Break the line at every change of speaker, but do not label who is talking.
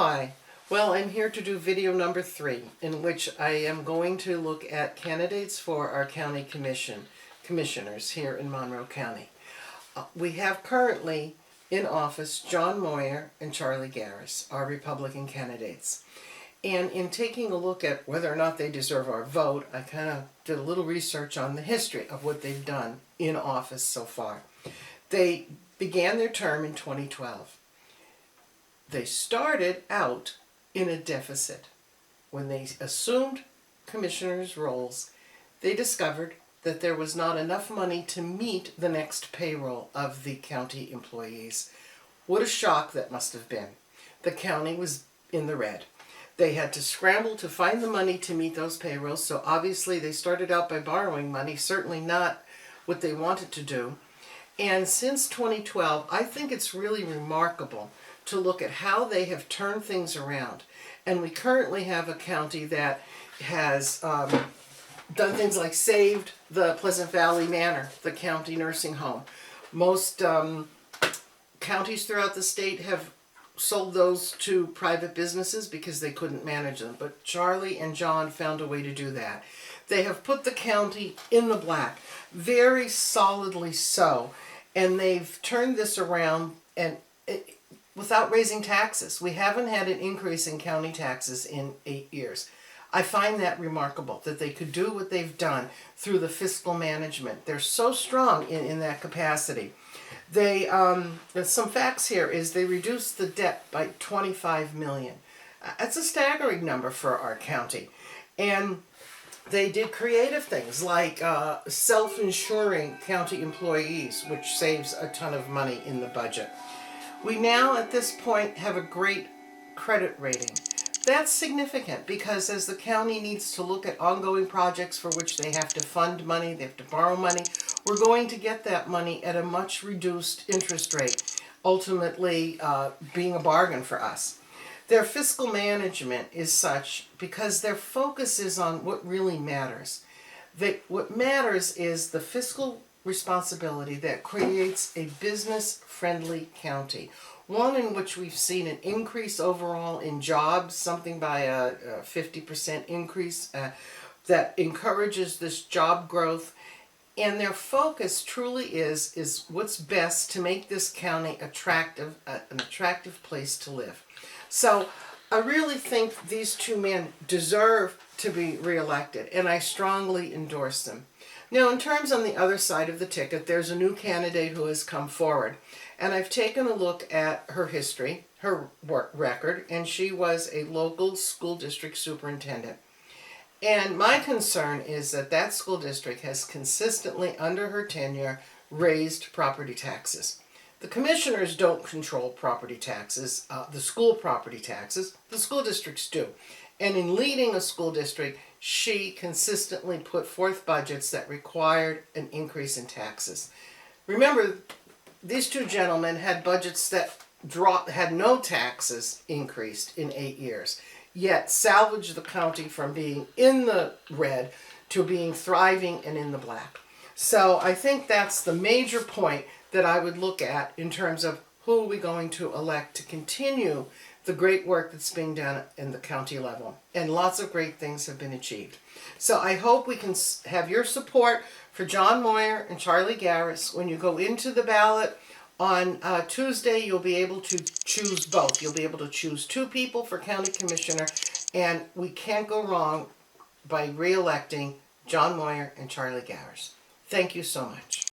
Hi, well, I'm here to do video number 3, in which I am going to look at candidates for our county commissioners here in Monroe County. We have currently in office John Moyer and Charlie Garris, our Republican candidates. And in taking a look at whether or not they deserve our vote, I kind of did a little research on the history of what they've done in office so far. They began their term in 2012. They started out in a deficit. When they assumed commissioners' roles, they discovered that there was not enough money to meet the next payroll of the county employees. What a shock that must have been. The county was in the red. They had to scramble to find the money to meet those payrolls, so obviously they started out by borrowing money, certainly not what they wanted to do. And since 2012, I think it's really remarkable to look at how they have turned things around. And we currently have a county that has done things like saved the Pleasant Valley Manor, the county nursing home. Most counties throughout the state have sold those to private businesses because they couldn't manage them. But Charlie and John found a way to do that. They have put the county in the black, very solidly so. And they've turned this around and without raising taxes. We haven't had an increase in county taxes in 8 years. I find that remarkable, that they could do what they've done through the fiscal management. They're so strong in that capacity. They, some facts here is they reduced the debt by $25 million. That's a staggering number for our county. And they did creative things like self-insuring county employees, which saves a ton of money in the budget. We now, at this point, have a great credit rating. That's significant because as the county needs to look at ongoing projects for which they have to fund money, they have to borrow money, we're going to get that money at a much reduced interest rate, ultimately being a bargain for us. Their fiscal management is such because their focus is on what really matters. What matters is the fiscal responsibility that creates a business-friendly county. One in which we've seen an increase overall in jobs, something by a 50% increase that encourages this job growth. And their focus truly is what's best to make this county attractive, an attractive place to live. So I really think these two men deserve to be reelected, and I strongly endorse them. Now, in terms on the other side of the ticket, there's a new candidate who has come forward, and I've taken a look at her history, her work record, and she was a local school district superintendent. And my concern is that that school district has consistently, under her tenure, raised property taxes. The commissioners don't control property taxes, the school property taxes, the school districts do. And in leading a school district, she consistently put forth budgets that required an increase in taxes. Remember, these two gentlemen had budgets that had no taxes increased in 8 years, yet salvaged the county from being in the red to being thriving and in the black. So I think that's the major point that I would look at in terms of who are we going to elect to continue the great work that's being done in the county level. And lots of great things have been achieved. So I hope we can have your support for John Moyer and Charlie Garris. When you go into the ballot on Tuesday, you'll be able to choose both. You'll be able to choose 2 people for county commissioner, and we can't go wrong by re-electing John Moyer and Charlie Garris. Thank you so much.